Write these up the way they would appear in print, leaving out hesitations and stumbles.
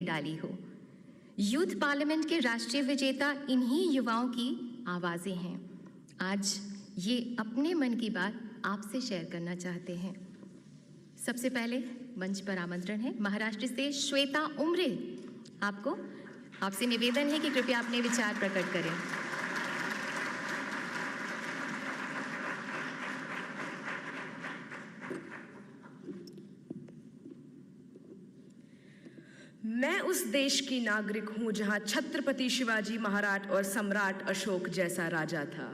डाली हो। Youth parliament के राष्ट्रीय विजेता इन्हीं युवाओं की आवाज़ें हैं। आज ये अपने मन की बात आपसे शेयर करना चाहते हैं। सबसे पहले मंच पर आमंत्रण है महाराष्ट्र से श्वेता उमरे। आपसे निवेदन है कि कृपया अपने विचार प्रकट करें। मैं उस देश की नागरिक हूँ जहाँ छत्रपति शिवाजी महाराज और सम्राट अशोक जैसा राजा था।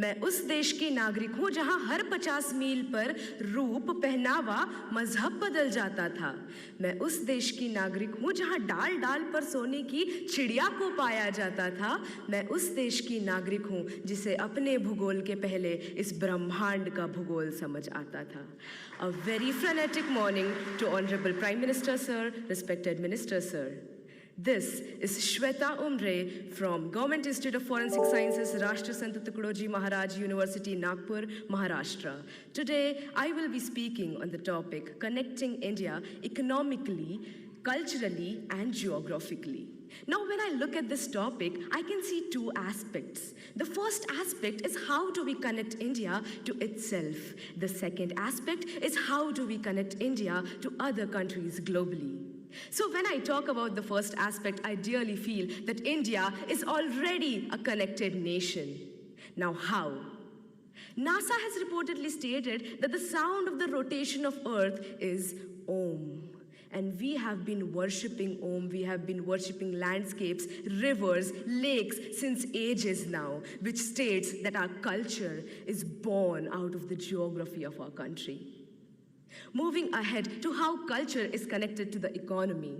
मैं उस देश की नागरिक हूँ जहाँ हर 50 मील पर रूप, पहनावा, मजहब बदल जाता था। मैं उस देश की नागरिक हूँ जहाँ डाल डाल पर सोने की चिड़िया को पाया जाता था। मैं उस देश की नागरिक हूँ जिसे अपने भूगोल के पहले इस ब्रह्मांड का भूगोल समझ आता था। A very frenetic morning to Honorable Prime Minister Sir, respected Minister Sir. This is Shweta Umre from Government Institute of Forensic Sciences, Rashtra Sant Tukadoji Maharaj University, Nagpur, Maharashtra. Today, I will be speaking on the topic connecting India economically, culturally, and geographically. Now, when I look at this topic, I can see two aspects. The first aspect is how do we connect India to itself? The second aspect is how do we connect India to other countries globally? So when I talk about the first aspect, I dearly feel that India is already a connected nation. Now, how? NASA has reportedly stated that the sound of the rotation of Earth is Om. And we have been worshipping Om, we have been worshipping landscapes, rivers, lakes since ages now, which states that our culture is born out of the geography of our country. Moving ahead to how culture is connected to the economy.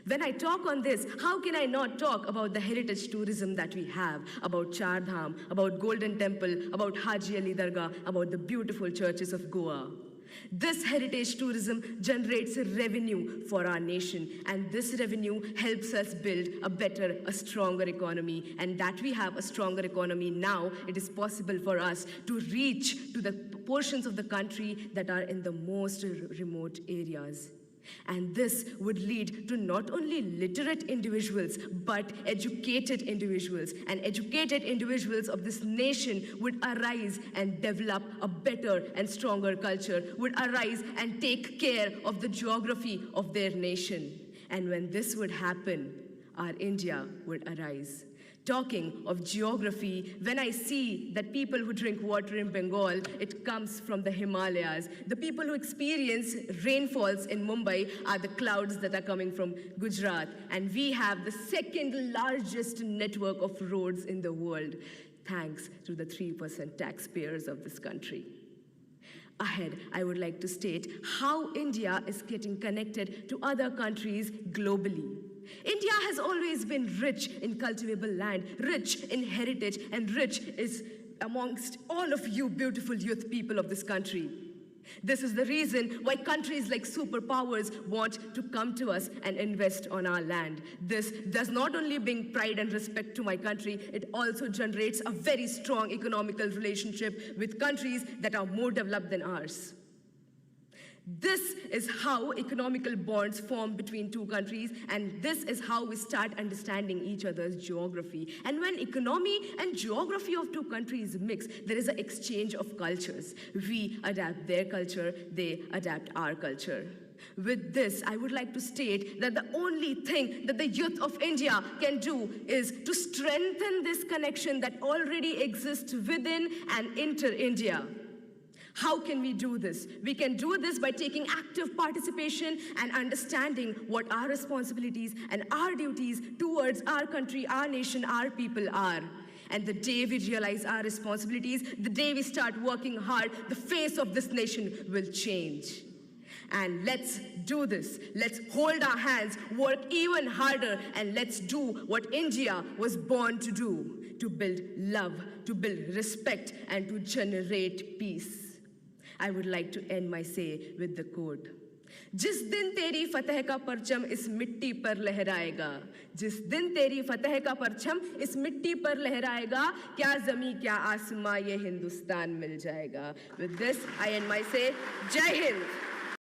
When I talk on this, how can I not talk about the heritage tourism that we have, about Char Dham, about Golden Temple, about Haji Ali Dargah, about the beautiful churches of Goa. This heritage tourism generates revenue for our nation, and this revenue helps us build a better, a stronger economy. And that we have a stronger economy now, it is possible for us to reach to the portions of the country that are in the most remote areas. And this would lead to not only literate individuals, but educated individuals. And educated individuals of this nation would arise and develop a better and stronger culture, would arise and take care of the geography of their nation. And when this would happen, our India would arise. Talking of geography, when I see that people who drink water in Bengal, it comes from the Himalayas. The people who experience rainfalls in Mumbai are the clouds that are coming from Gujarat. And we have the second largest network of roads in the world, thanks to the 3% taxpayers of this country. Ahead, I would like to state how India is getting connected to other countries globally. India has always been rich in cultivable land, rich in heritage, and rich is amongst all of you beautiful youth people of this country. This is the reason why countries like superpowers want to come to us and invest on our land. This does not only bring pride and respect to my country, it also generates a very strong economical relationship with countries that are more developed than ours. This is how economical bonds form between two countries, and this is how we start understanding each other's geography. And when economy and geography of two countries mix, there is an exchange of cultures. We adapt their culture, they adapt our culture. With this, I would like to state that the only thing that the youth of India can do is to strengthen this connection that already exists within and inter-India. How can we do this? We can do this by taking active participation and understanding what our responsibilities and our duties towards our country, our nation, our people are. And the day we realize our responsibilities, the day we start working hard, the face of this nation will change. And let's do this. Let's hold our hands, work even harder, and let's do what India was born to do, to build love, to build respect, and to generate peace. I would like to end my say with the quote. जिस दिन तेरी फतह का परचम इस मिट्टी पर लहराएगा, जिस दिन तेरी फतह का परचम इस मिट्टी पर लहराएगा, क्या ज़मीं क्या आसमां ये हिंदुस्तान मिल जाएगा. With this, I end my say. Jai Hind.